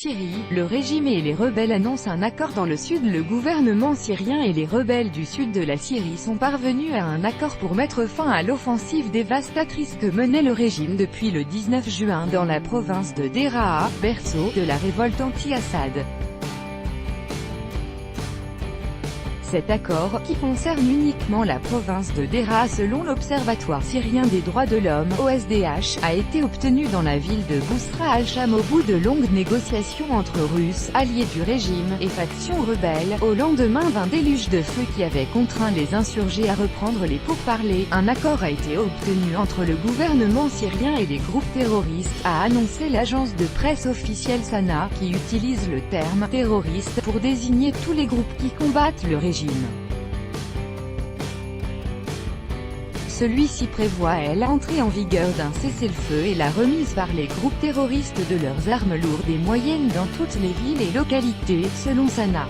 Syrie, le régime et les rebelles annoncent un accord dans le sud. Le gouvernement syrien et les rebelles du sud de la Syrie sont parvenus à un accord pour mettre fin à l'offensive dévastatrice que menait le régime depuis le 19 juin dans la province de Deraa, berceau de la révolte anti-Assad. Cet accord, qui concerne uniquement la province de Deraa selon l'Observatoire syrien des droits de l'homme, OSDH, a été obtenu dans la ville de Bousra al-Cham au bout de longues négociations entre Russes, alliés du régime, et factions rebelles, au lendemain d'un déluge de feu qui avait contraint les insurgés à reprendre les pourparlers. Un accord a été obtenu entre le gouvernement syrien et les groupes terroristes, a annoncé l'agence de presse officielle Sana, qui utilise le terme « terroriste » pour désigner tous les groupes qui combattent le régime. Celui-ci prévoit l'entrée en vigueur d'un cessez-le-feu et la remise par les groupes terroristes de leurs armes lourdes et moyennes dans toutes les villes et localités, selon Sana.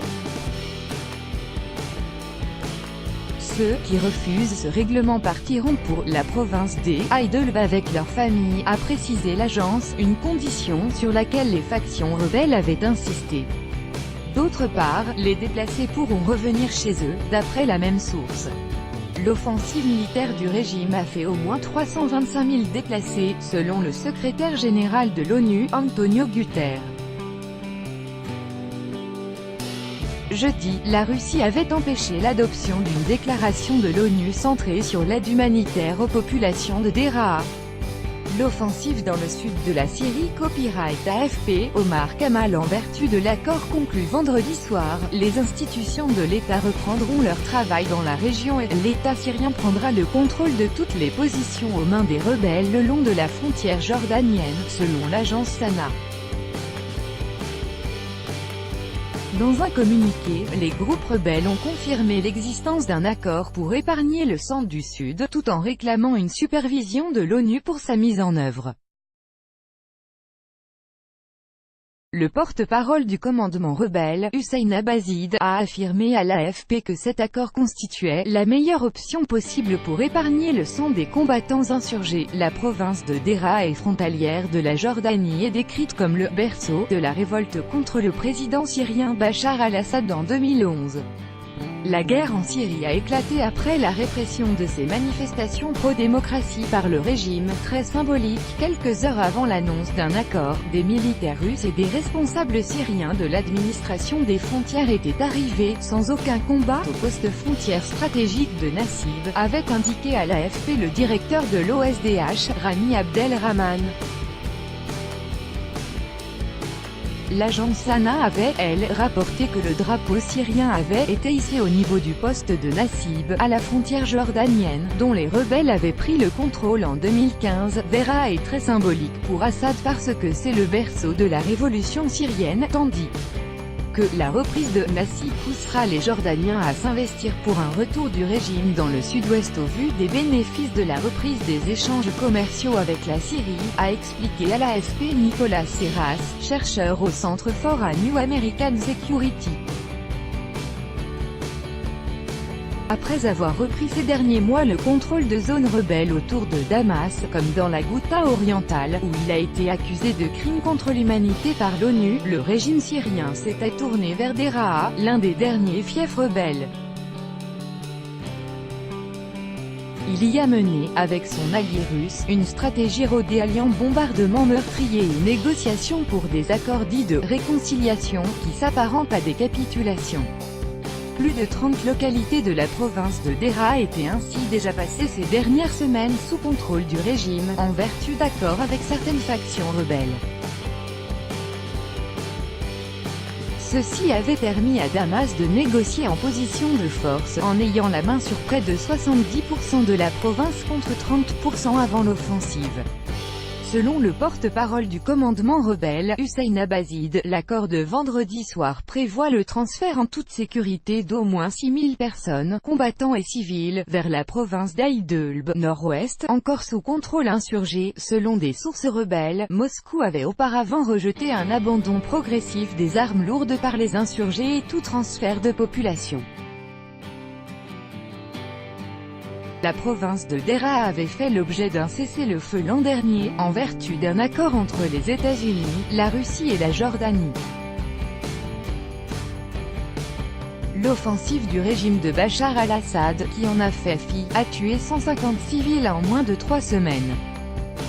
Ceux qui refusent ce règlement partiront pour la province d'Idlib avec leur famille, a précisé l'agence, une condition sur laquelle les factions rebelles avaient insisté. D'autre part, les déplacés pourront revenir chez eux, d'après la même source. L'offensive militaire du régime a fait au moins 325 000 déplacés, selon le secrétaire général de l'ONU, Antonio Guterres. Jeudi, la Russie avait empêché l'adoption d'une déclaration de l'ONU centrée sur l'aide humanitaire aux populations de Deraa. L'offensive dans le sud de la Syrie, copyright AFP, Omar Kamal. En vertu de l'accord conclu vendredi soir, les institutions de l'État reprendront leur travail dans la région et l'État syrien prendra le contrôle de toutes les positions aux mains des rebelles le long de la frontière jordanienne, selon l'agence Sana. Dans un communiqué, les groupes rebelles ont confirmé l'existence d'un accord pour épargner le centre du Sud, tout en réclamant une supervision de l'ONU pour sa mise en œuvre. Le porte-parole du commandement rebelle, Hussein Abbazid, a affirmé à l'AFP que cet accord constituait la meilleure option possible pour épargner le sang des combattants insurgés. La province de Deraa est frontalière de la Jordanie et décrite comme le berceau de la révolte contre le président syrien Bachar al-Assad en 2011. La guerre en Syrie a éclaté après la répression de ces manifestations pro-démocratie par le régime, très symbolique. Quelques heures avant l'annonce d'un accord, des militaires russes et des responsables syriens de l'administration des frontières étaient arrivés, sans aucun combat, au poste frontière stratégique de Nassib, avait indiqué à l'AFP le directeur de l'OSDH, Rami Abdelrahman. L'agence Sana avait, elle, rapporté que le drapeau syrien avait été hissé au niveau du poste de Nassib, à la frontière jordanienne, dont les rebelles avaient pris le contrôle en 2015. Deraa est très symbolique pour Assad parce que c'est le berceau de la révolution syrienne, tandis que la reprise de Nassib poussera les Jordaniens à s'investir pour un retour du régime dans le sud-ouest au vu des bénéfices de la reprise des échanges commerciaux avec la Syrie, a expliqué à l'AFP Nicolas Serras, chercheur au Centre for a New American Security. Après avoir repris ces derniers mois le contrôle de zones rebelles autour de Damas, comme dans la Ghouta orientale, où il a été accusé de crimes contre l'humanité par l'ONU, le régime syrien s'était tourné vers Deraa, l'un des derniers fiefs rebelles. Il y a mené, avec son allié russe, une stratégie rodée alliant bombardements meurtriers et négociations pour des accords dits de réconciliation, qui s'apparentent à des capitulations. Plus de 30 localités de la province de Deraa étaient ainsi déjà passées ces dernières semaines sous contrôle du régime, en vertu d'accords avec certaines factions rebelles. Ceci avait permis à Damas de négocier en position de force, en ayant la main sur près de 70% de la province contre 30% avant l'offensive. Selon le porte-parole du commandement rebelle, Hussein Abbazid, l'accord de vendredi soir prévoit le transfert en toute sécurité d'au moins 6 000 personnes, combattants et civils, vers la province d'Idlib, nord-ouest, encore sous contrôle insurgé. Selon des sources rebelles, Moscou avait auparavant rejeté un abandon progressif des armes lourdes par les insurgés et tout transfert de population. La province de Deraa avait fait l'objet d'un cessez-le-feu l'an dernier, en vertu d'un accord entre les États-Unis, la Russie et la Jordanie. L'offensive du régime de Bachar al-Assad, qui en a fait fi, a tué 150 civils en moins de 3 semaines.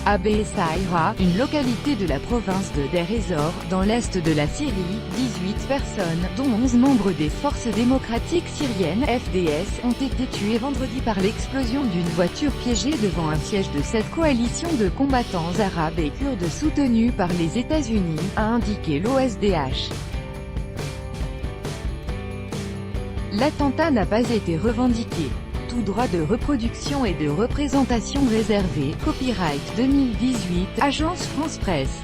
À Besaïra, une localité de la province de Deir ez-Zor, dans l'est de la Syrie, 18 personnes, dont 11 membres des Forces démocratiques syriennes (FDS), ont été tuées vendredi par l'explosion d'une voiture piégée devant un siège de cette coalition de combattants arabes et kurdes soutenus par les États-Unis, a indiqué l'OSDH. L'attentat n'a pas été revendiqué. Tout droit de reproduction et de représentation réservé, copyright 2018, Agence France Presse.